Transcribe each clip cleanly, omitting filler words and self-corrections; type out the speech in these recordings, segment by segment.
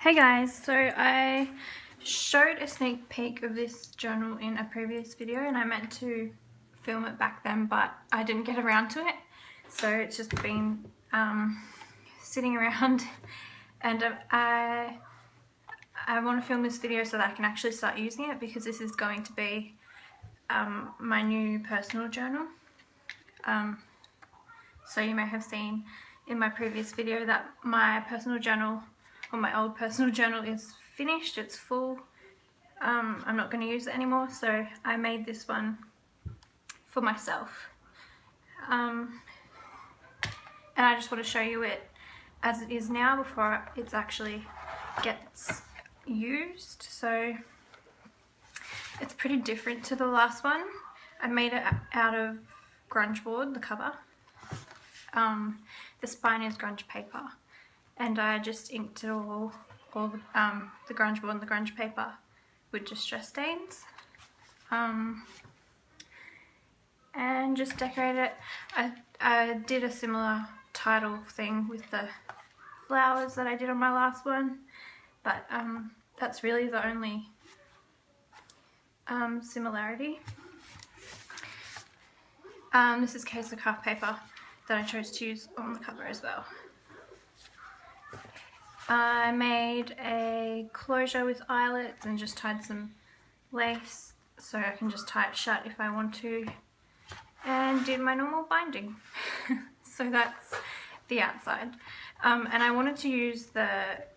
Hey guys, so I showed a sneak peek of this journal in a previous video and I meant to film it back then, but I didn't get around to it, so it's just been sitting around. And I want to film this video so that I can actually start using it, because this is going to be my new personal journal. So you may have seen in my previous video that my personal journal, or my old personal journal, is finished, it's full. I'm not going to use it anymore, so I made this one for myself. And I just want to show you it as it is now before it actually gets used. So it's pretty different to the last one. I made it out of grunge board, the cover. The spine is grunge paper, and I just inked it all the grunge board and the grunge paper with distress stains, and just decorated it. I did a similar title thing with the flowers that I did on my last one, but that's really the only similarity. This is case of craft paper that I chose to use on the cover as well. I made a closure with eyelets and just tied some lace so I can just tie it shut if I want to, and did my normal binding. So that's the outside. And I wanted to use the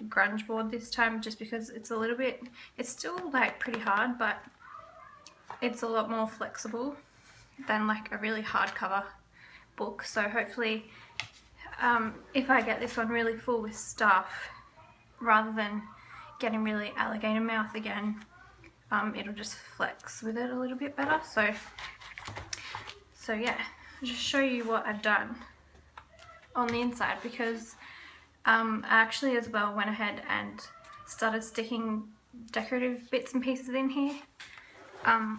grunge board this time just because it's a little bit, it's still like pretty hard, but it's a lot more flexible than like a really hardcover book. So hopefully if I get this one really full with stuff, rather than getting really alligator mouth again, it'll just flex with it a little bit better. So yeah, I'll just show you what I've done on the inside, because I actually as well went ahead and started sticking decorative bits and pieces in here,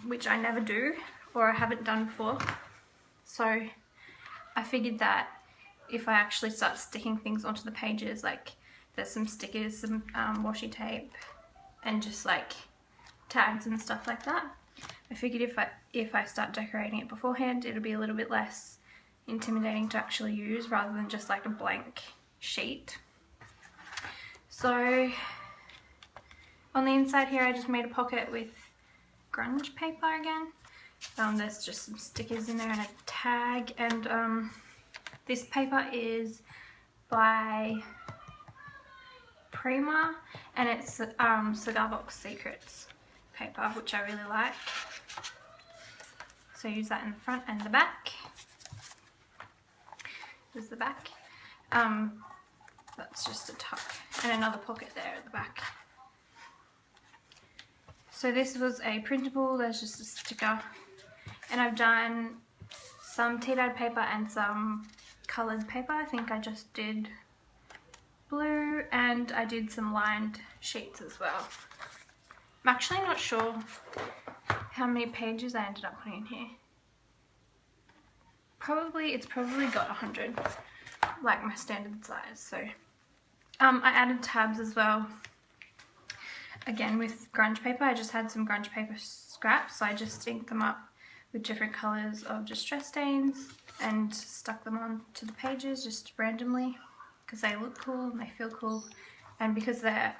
which I never do, or I haven't done before. So I figured that if I actually start sticking things onto the pages, like there's some stickers, some washi tape, and just like tags and stuff like that, I figured if I start decorating it beforehand, it'll be a little bit less intimidating to actually use, rather than just like a blank sheet. So on the inside here, I just made a pocket with grunge paper again. There's just some stickers in there and a tag, and this paper is by Prima, and it's Cigar Box Secrets paper, which I really like. So use that in the front and the back. There's the back. That's just a tuck, and another pocket there at the back. So this was a printable, there's just a sticker, and I've done some tea-dyed paper and some coloured paper. I think I just did blue, and I did some lined sheets as well. I'm actually not sure how many pages I ended up putting in here. It's probably got 100, like my standard size. So I added tabs as well, again with grunge paper. I just had some grunge paper scraps, so I just inked them up with different colours of distress stains and stuck them on to the pages just randomly, because they look cool and they feel cool, and because they're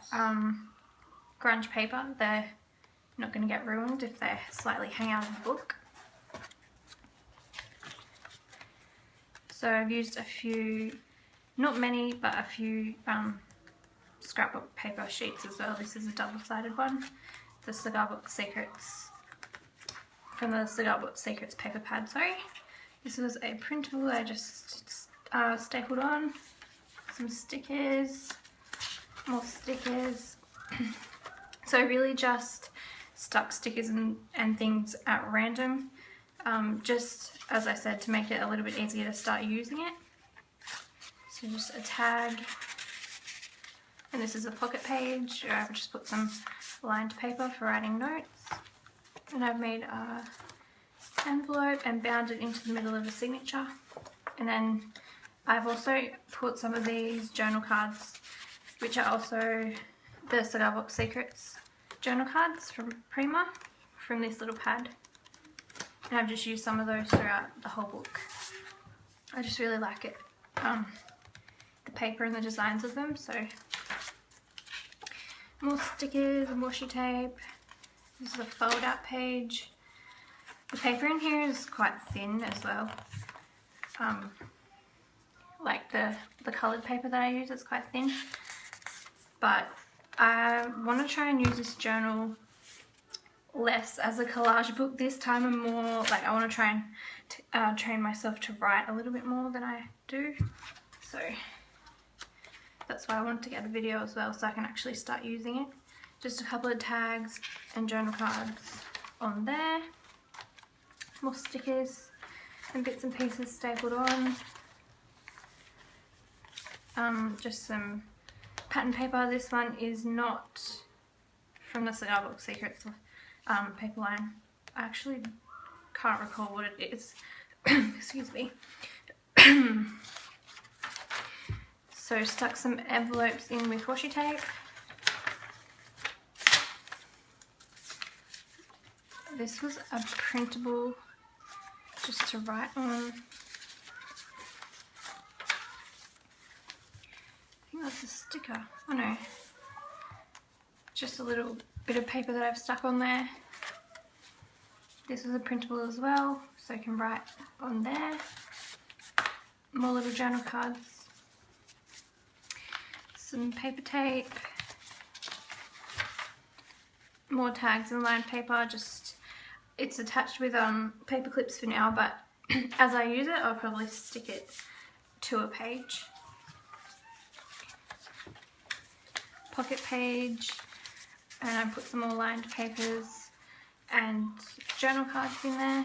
grunge paper, they're not going to get ruined if they slightly hang out of the book. So I've used a few, not many, but a few scrapbook paper sheets as well. This is a double-sided one, the Cigar Book Secrets, from the Cigar Book Secrets paper pad, sorry. This was a printable I just stapled on. Some stickers, more stickers. So I really just stuck stickers and things at random, just as I said, to make it a little bit easier to start using it. So just a tag, and this is a pocket page where I've just put some lined paper for writing notes, and I've made an envelope and bound it into the middle of a signature. And then I've also put some of these journal cards, which are also the Cigar Box Secrets journal cards from Prima, from this little pad. And I've just used some of those throughout the whole book. I just really like it. The paper and the designs of them. So more stickers and washi tape. This is a fold out page. The paper in here is quite thin as well. Like the coloured paper that I use is quite thin. But I want to try and use this journal less as a collage book this time and more like I want to try and train myself to write a little bit more than I do. So that's why I wanted to get a video as well so I can actually start using it. Just a couple of tags and journal cards on there. More stickers and bits and pieces stapled on. Just some pattern paper. This one is not from the Cigar Box Secrets paper line. I actually can't recall what it is. Excuse me. So stuck some envelopes in with washi tape. This was a printable just to write on. I think that's a sticker. Oh no. Just a little bit of paper that I've stuck on there. This is a printable as well, so I can write on there. More little journal cards. Some paper tape. More tags and lined paper, just it's attached with paper clips for now, but as I use it I'll probably stick it to a page. Pocket page, and I put some more lined papers and journal cards in there.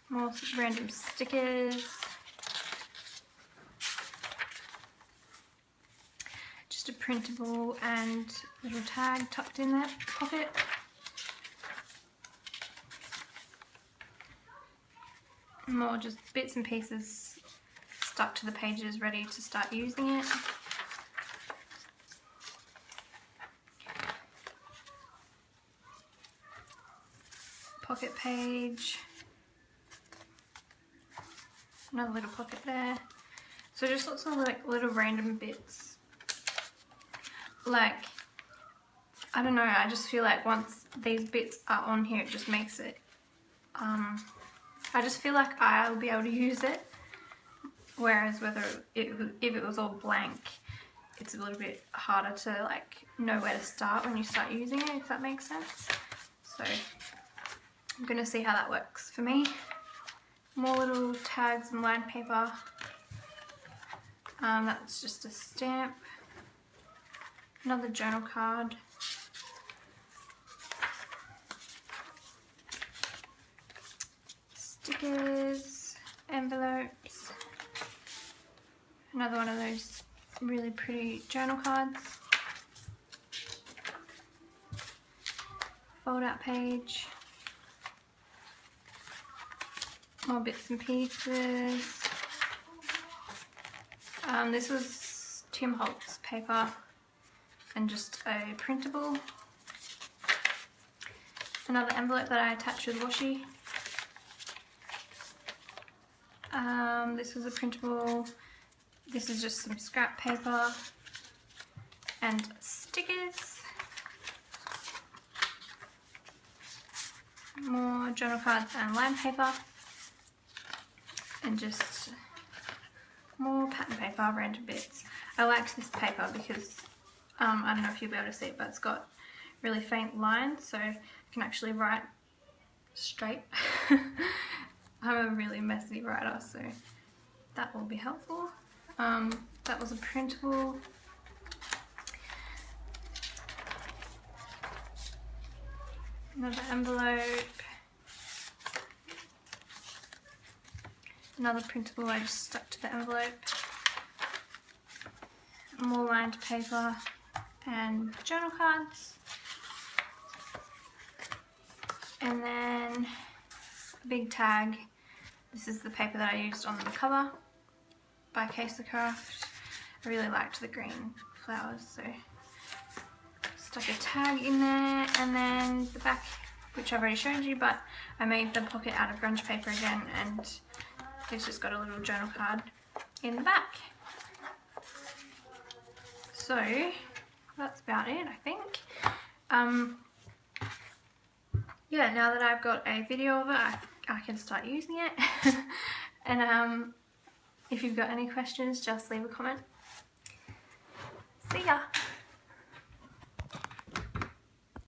More random stickers. Just a printable and little tag tucked in that pocket. More just bits and pieces stuck to the pages ready to start using it. Pocket page. Another little pocket there. So just lots of like little random bits. Like, I don't know, I just feel like once these bits are on here it just makes it, I just feel like I'll be able to use it. Whereas if it was all blank, it's a little bit harder to like know where to start when you start using it, if that makes sense. So I'm going to see how that works for me. More little tags and lined paper. That's just a stamp. Another journal card. Stickers, envelopes. Another one of those really pretty journal cards. Fold out page. More bits and pieces. This was Tim Holtz paper and just a printable. Another envelope that I attached with washi. This was a printable. This is just some scrap paper and stickers. More journal cards and lined paper. And just more pattern paper, random bits. I liked this paper because, I don't know if you'll be able to see it, but it's got really faint lines, so I can actually write straight. I'm a really messy writer, so that will be helpful. That was a printable. Another envelope. Another printable I just stuck to the envelope. More lined paper and journal cards. And then a big tag. This is the paper that I used on the cover. by Casercraft. I really liked the green flowers, so stuck a tag in there, and then the back, which I've already showed you, but I made the pocket out of grunge paper again, and it's just got a little journal card in the back. So that's about it, I think. Yeah, now that I've got a video of it, I can start using it. And if you've got any questions, just leave a comment. See ya!